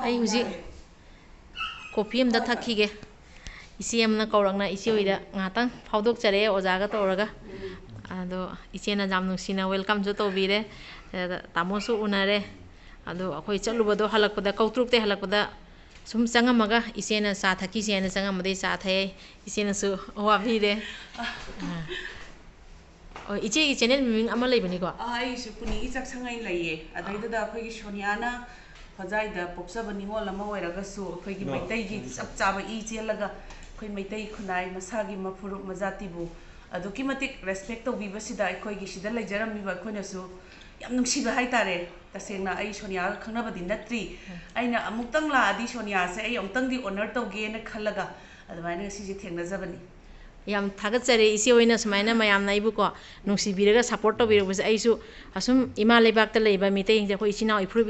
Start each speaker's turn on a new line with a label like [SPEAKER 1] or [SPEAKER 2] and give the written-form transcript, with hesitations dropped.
[SPEAKER 1] ꯑꯩ ꯍꯧꯖꯤꯛ ꯀꯣꯐꯤ ꯑꯃꯗ ꯊꯛꯈꯤꯒꯦ ꯏꯆꯦ ꯑꯃꯅ ꯀꯧꯔꯛꯅ ꯏꯆꯦ ꯍꯣꯏꯗ ꯉꯥꯏꯍꯥꯛꯇꯪ ꯐꯥꯎꯗꯣꯛꯆꯔꯦ ꯑꯣꯖꯥꯒ ꯇꯧꯔꯒ ꯑꯗꯣ ꯏꯆꯦꯅ ꯌꯥꯝ ꯅꯨꯡꯁꯤꯅ ꯋꯦꯜꯀꯝꯁꯨ ꯇꯧꯕꯤꯔꯦ ꯇꯥꯃꯣꯁꯨ ꯎꯅꯔꯦ ꯑꯗꯣ ꯑꯩꯈꯣꯏ ꯆꯠꯂꯨꯕꯗꯣ ꯍꯜꯂꯛꯄꯗ ꯀꯧꯇ꯭ꯔꯨꯛꯇꯩ ꯍꯜꯂꯛꯄꯗ ꯁꯨꯝ ꯆꯪꯉꯝꯃꯒ ꯏꯆꯦꯅ ꯆꯥ ꯊꯛꯈꯤꯁꯦꯅ ꯆꯪꯉꯝꯕꯗꯩ ꯆꯥ ꯊꯛꯑꯦ ꯏꯆꯦꯅꯁꯨ ꯋꯥꯕꯤꯔꯦ ꯏꯆꯦꯒꯤ ꯆꯦꯅꯦꯜ ꯃꯃꯤꯡ ꯑꯃ ꯂꯩꯕꯅꯤꯀꯣ
[SPEAKER 2] ꯑꯩꯁꯨ ꯄꯨꯅꯤꯒꯤ ꯆꯥꯛꯁꯪꯉꯩ ꯂꯩꯌꯦ ꯑꯗꯩꯗꯨꯗ ꯑꯩꯈꯣꯏꯒꯤ ꯁꯣꯅꯤꯌꯥꯅ ꯍꯣꯖꯥꯏꯗ ꯄꯣꯛꯆꯕ ꯅꯤꯉꯣꯜ ꯑꯃ ꯑꯣꯏꯔꯒꯁꯨ ꯑꯩꯈꯣꯏꯒꯤ ꯃꯩꯇꯩꯒꯤ ꯆꯞ ꯆꯥꯕ ꯏ ꯆꯦꯜꯂꯒ ꯑꯩꯈꯣꯏ ꯃꯩꯇꯩ ꯈꯨꯟꯅꯥꯏ ꯃꯁꯥꯒꯤ ꯃꯐꯨꯔꯨꯞ ꯃꯖꯥꯇꯤꯕꯨ ꯑꯗꯨꯛꯀꯤ ꯃꯇꯤꯛ ꯔꯦꯁꯄꯦꯛ ꯇꯧꯕꯤꯕꯁꯤꯗ ꯑꯩꯈꯣꯏꯒꯤ ꯁꯤꯗ ꯂꯩꯖꯔꯝꯃꯤꯕ ꯑꯩꯈꯣꯏꯅꯁꯨ ꯌꯥꯝ ꯅꯨꯡꯁꯤꯕ ꯍꯥꯏꯇꯥꯔꯦ ꯇꯁꯦꯡꯅ ꯑꯩ ꯁꯣꯅꯤꯌꯥꯒ ꯈꯪꯅꯕꯗꯤ ꯅꯠꯇ꯭ꯔꯤ ꯑꯩꯅ ꯑꯃꯨꯛꯇꯪ ꯂꯥꯛꯑꯗꯤ ꯁꯣꯅꯤꯌꯥꯁꯦ ꯑꯩ ꯑꯃꯨꯛꯇꯪꯗꯤ ꯑꯣꯅꯔ ꯇꯧꯒꯦꯅ ꯈꯜꯂꯒ ꯑꯗꯨꯃꯥꯏꯅ ꯉꯁꯤꯁꯦ ꯊꯦꯡꯅꯖꯕꯅꯤ
[SPEAKER 1] ꯌꯥꯝ ꯊꯥꯒꯠꯆꯔꯦ ꯏꯆꯦ ꯍꯣꯏꯅ ꯁꯨꯃꯥꯏꯅ ꯃꯌꯥꯝꯅ ꯑꯩꯕꯨꯀꯣ ꯅꯨꯡꯁꯤꯕꯤꯔꯒ ꯁꯞꯄꯣꯔꯠ ꯇꯧꯕꯤꯔꯛꯄꯁꯦ ꯑꯩꯁꯨ ꯑꯁꯨꯝ ꯏꯃꯥ ꯂꯩꯕꯥꯛꯇ ꯂꯩꯕ ꯃꯤꯇꯩꯁꯤꯡꯁꯦ ꯑꯩꯈꯣꯏ ꯏꯆꯤꯜ ꯏꯅꯥꯎ ꯏꯐꯨꯔꯨꯞ